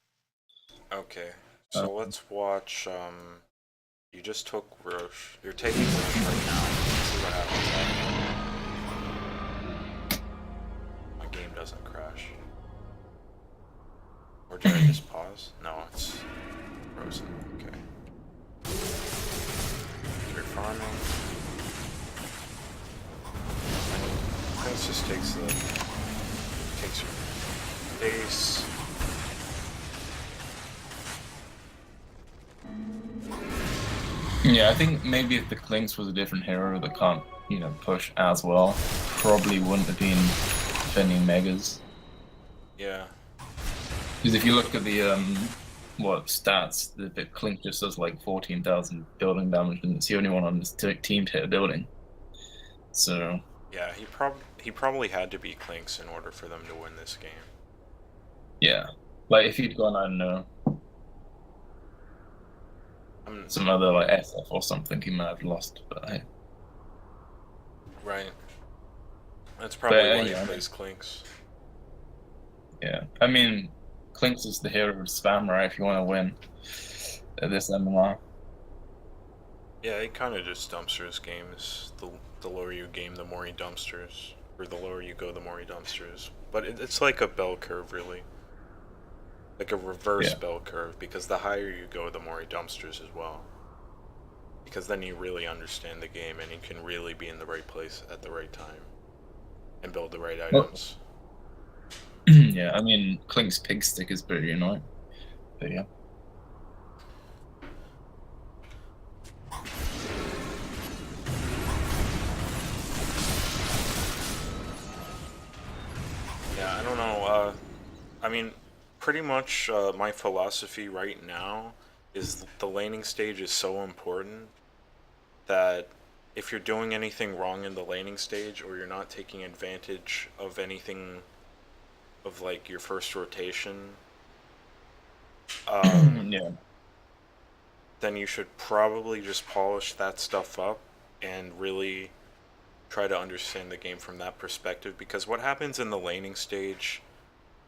Okay, Uh, so let's watch. You just took Roche. You're taking Roche right now. Let's see what happens. My game doesn't crash. Or did I just pause? No, it's frozen. Okay. You're farming. And this just takes your base. yeah, I think maybe if the Clinks was a different hero that can't, push as well, probably wouldn't have been defending Megas. Yeah. Because if you look at the what stats, the Clink just does like 14,000 building damage, and it's the only one on this team to hit a building. So Yeah, he probably had to be Clinks in order for them to win this game. yeah, like if he'd gone, I don't know, some other like SF or something, he might have lost. But hey. Right. That's probably why yeah, he plays Clinks. yeah, I mean, Clinks is the hero of spam, right? If you want to win at this MMR. Yeah, he kind of just dumpsters games. The lower you game, the more he dumpsters. Or the lower you go, the more he dumpsters. But it's like a bell curve, really. Like a reverse bell curve, because the higher you go, the more he dumpsters as well. Because then you really understand the game, and you can really be in the right place at the right time. And build the right items. Yeah, I mean, Clink's pig stick is pretty annoying. But yeah. Yeah, I don't know. I mean, pretty much my philosophy right now is the laning stage is so important that if you're doing anything wrong in the laning stage, or you're not taking advantage of anything of like your first rotation, Yeah. then you should probably just polish that stuff up and really try to understand the game from that perspective, because what happens in the laning stage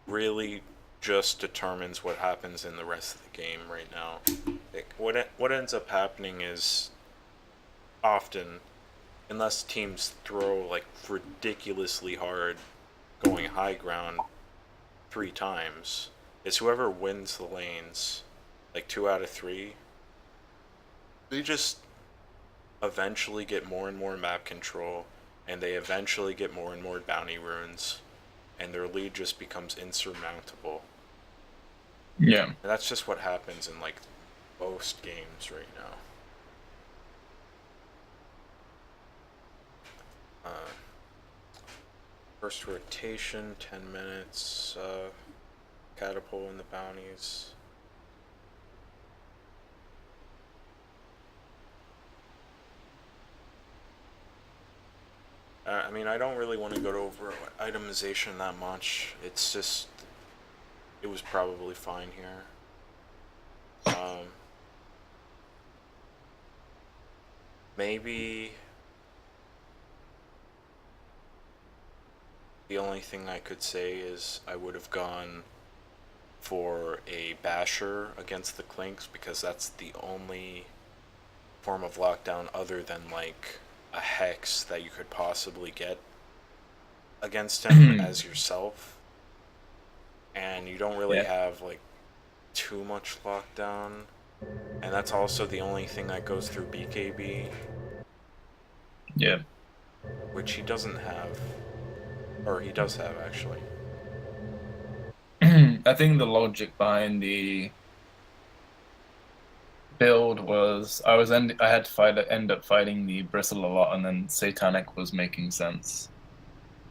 really just determines what happens in the rest of the game right now. What ends up happening is often, unless teams throw like ridiculously hard going high ground 3 times, is whoever wins the lanes like 2 out of 3, they just eventually get more and more map control, and they eventually get more and more bounty runes, and their lead just becomes insurmountable. Yeah. And that's just what happens in like most games right now. First rotation, 10 minutes. Catapult in the bounties. I mean, I don't really want to go over itemization that much. It's just, it was probably fine here. Maybe the only thing I could say is I would have gone for a basher against the Clinks because that's the only form of lockdown other than like a hex that you could possibly get against him as yourself. And you don't really Yeah. have like too much lockdown. And that's also the only thing that goes through BKB, Yeah. which he doesn't have. Or he does have, actually. I think the logic behind the build was I had to end up fighting the bristle a lot, and then satanic was making sense.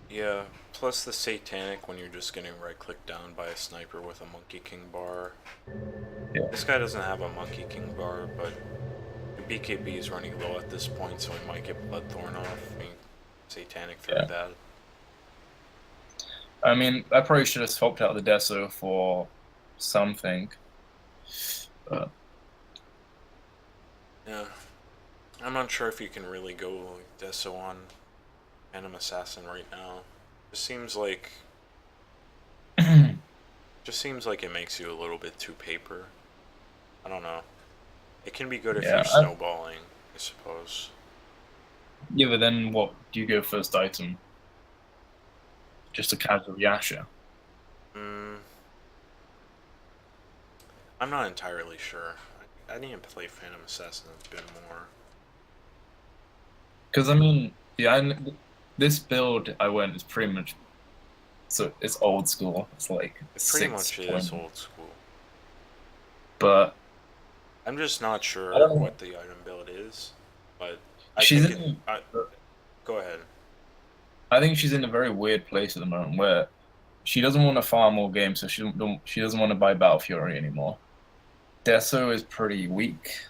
Yeah, plus the satanic when you're just getting right clicked down by a sniper with a Monkey King bar. Yeah. This guy doesn't have a Monkey King bar, but the BKB is running low at this point, so he might get Bloodthorn off. I mean, satanic very bad. I mean, I probably should have swapped out the Deso for something. But Yeah. I'm not sure if you can really go like Deso on Phantom Assassin right now. Just seems like it makes you a little bit too paper. I don't know. It can be good if you're snowballing, I suppose. Yeah, but then what do you go first item? Just a casual Yasha. I'm not entirely sure. I need to play Phantom Assassin a bit more. Because I mean, yeah, this build I went is pretty much it's old school. It's like It pretty 6 much point. is old school. But I'm just not I sure don't know. what the item build is, but I She's think in. go ahead. I think she's in a very weird place at the moment where she doesn't want to farm more games, so she doesn't want to buy Battle Fury anymore. Deso is pretty weak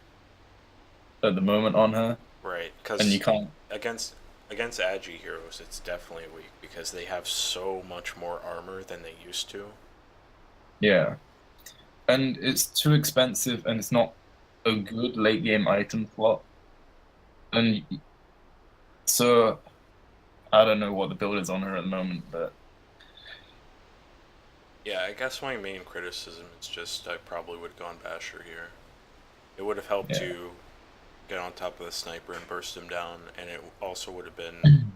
at the moment on her, Right, and you because can't. against Agi heroes, it's definitely weak because they have so much more armor than they used to. Yeah, and it's too expensive, and it's not a good late game item slot. And so I don't know what the build is on her at the moment, but Yeah, I guess my main criticism is just I probably would have gone Basher here. It would have helped yeah. you get on top of the sniper and burst him down, and it also would have been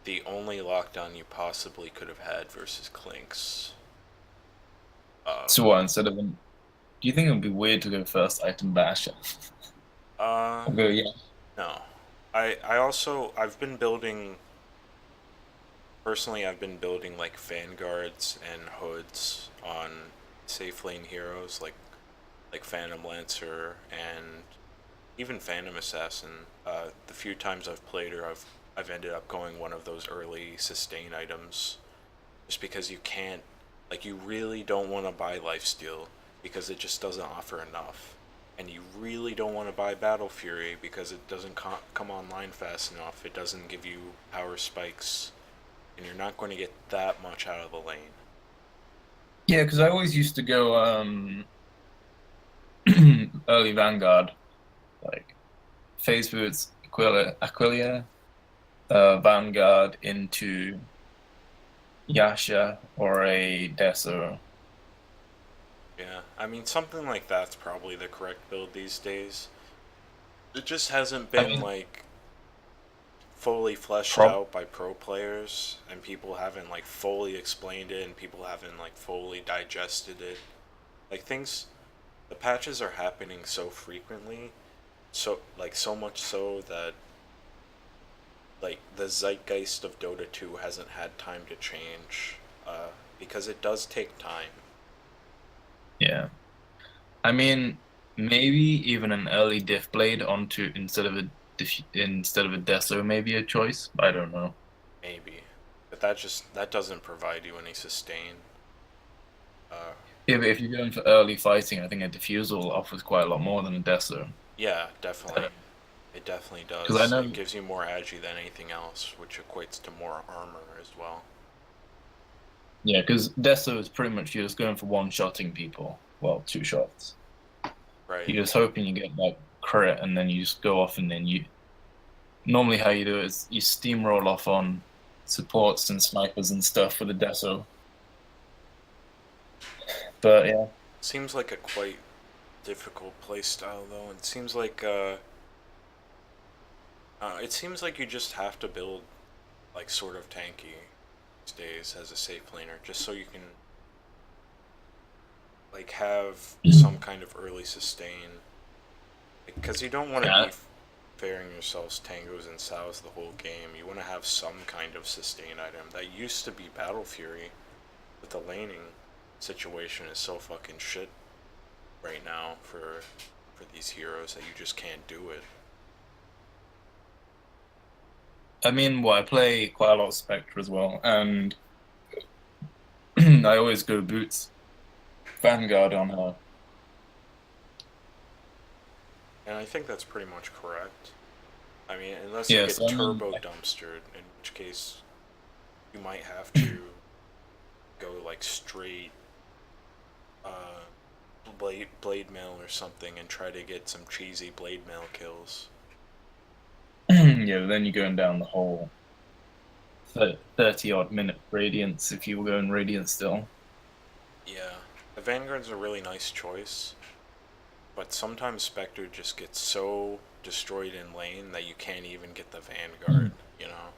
the only lockdown you possibly could have had versus Clinks. So what, instead of do you think it would be weird to go first item Basher? Or go, yeah. No. I've been building, personally I've been building like vanguards and hoods on safe lane heroes like Phantom Lancer and even Phantom Assassin. The few times I've played her, I've ended up going one of those early sustain items, just because you can't, like, you really don't want to buy lifesteal because it just doesn't offer enough, and you really don't want to buy Battle Fury because it doesn't come online fast enough. It doesn't give you power spikes, and you're not going to get that much out of the lane. Yeah, because I always used to go early Vanguard, like phase boots, Aquilia, Vanguard into Yasha or a Deso. Yeah, I mean, something like that's probably the correct build these days. It just hasn't I been, mean, like, fully fleshed prob out by pro players, and people haven't, like, fully explained it, and people haven't, like, fully digested it. Like, the patches are happening so frequently, so, like, so much so that, like, the zeitgeist of Dota 2 hasn't had time to change, because it does take time. Yeah. I mean, maybe even an early diff blade onto instead of a deso, maybe a choice. I don't know. Maybe. But that doesn't provide you any sustain. Uh, Yeah, but if you're going for early fighting, I think a diffusal offers quite a lot more than a deso. yeah, definitely. It definitely Because I does. It know, gives you more agi than anything else, which equates to more armor as well. yeah, because deso is pretty much you're just going for one-shotting people. Well, two shots. Right. You're just hoping you get that crit, and then you just go off, and then you normally how you do it is you steamroll off on supports and snipers and stuff with a deso. But yeah, Seems like a quite difficult playstyle though. It seems like you just have to build like sort of tanky these days as a safe laner, just so you can like have some kind of early sustain. Because you don't want to yeah, be faring yourselves tangos and sows the whole game. You want to have some kind of sustain item. That used to be Battle Fury, but the laning situation is so fucking shit right now for these heroes that you just can't do it. I mean, well, I play quite a lot of Spectre as well, and I always go boots Vanguard on her. And I think that's pretty much correct. I mean, unless you Yeah, get so I mean, turbo dumpstered, in which case you might have to go like straight uh, blade mail or something and try to get some cheesy blade mail kills. yeah, then you're going down the whole 30 odd minute radiance if you were going radiant still. Yeah, the Vanguard's a really nice choice, but sometimes Spectre just gets so destroyed in lane that you can't even get the Vanguard, you know?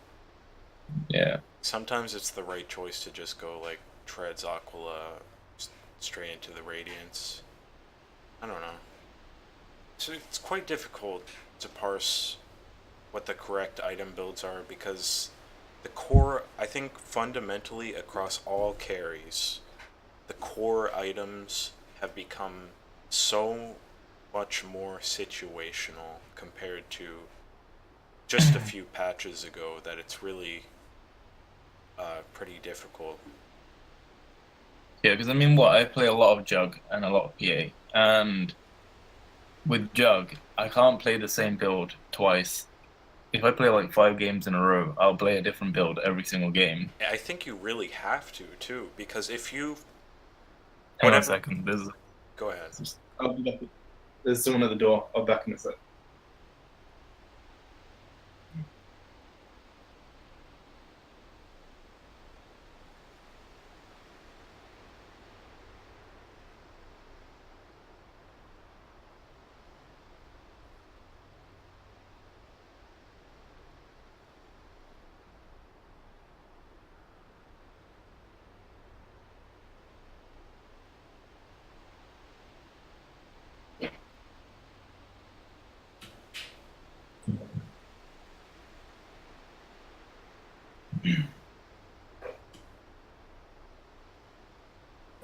Yeah. Sometimes it's the right choice to just go like Treads Aquila straight into the Radiance. I don't know. So it's quite difficult to parse what the correct item builds are because the core, I think fundamentally across all carries, the core items have become so much more situational compared to just a few patches ago that it's really pretty difficult. Yeah, because I mean, what I play a lot of Jug and a lot of PA, and with Jug, I can't play the same build twice. If I play like 5 games in a row, I'll play a different build every single game. I think you really have to too, because if you Hang on a whatever, second. go ahead. I'll be back. There's someone at the door. I'll be back in a sec.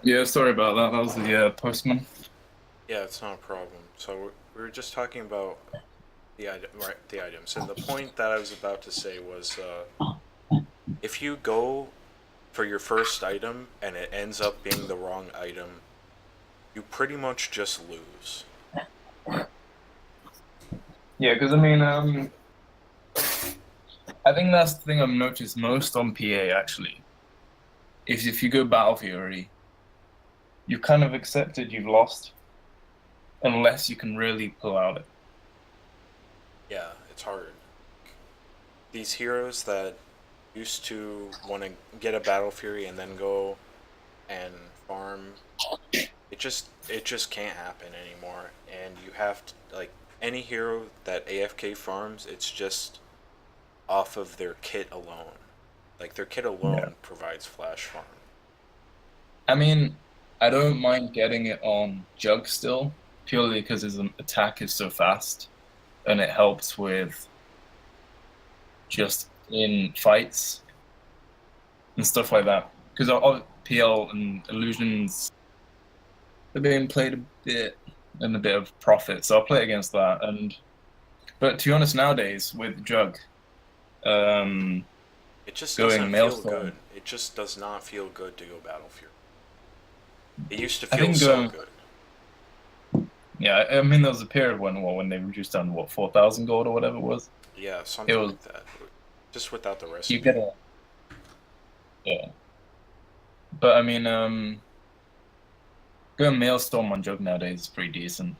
Yeah, sorry about that. That was the postman. Yeah, it's not a problem. So we were just talking about the item, right? The items, and the point that I was about to say was, if you go for your first item and it ends up being the wrong item, you pretty much just lose. Yeah, because I mean, I think that's the thing I've noticed most on PA actually. Is if you go Battle Fury, you've kind of accepted you've lost unless you can really pull out it. Yeah, it's hard. These heroes that used to want to get a Battle Fury and then go and farm, it just can't happen anymore. And you have to like any hero that AFK farms, it's just off of their kit alone. Like their kit Yeah. alone provides flash farm. I mean, I don't mind getting it on Jug still, purely because his attack is so fast and it helps with just in fights and stuff like that. Because PL and illusions they're being played a bit and a bit of profit, so I'll play against that. But to be honest, nowadays with Jug, It just going doesn't feel Maelstrom, good. It just does not feel good to go Battle Fury. It used to I feel think so good. yeah, I mean there was a period when they reduced down to 4,000 gold or whatever it was. Yeah, It something was like that. Just without the you recipe. get a yeah, but I mean going Maelstrom on Jug nowadays is pretty decent.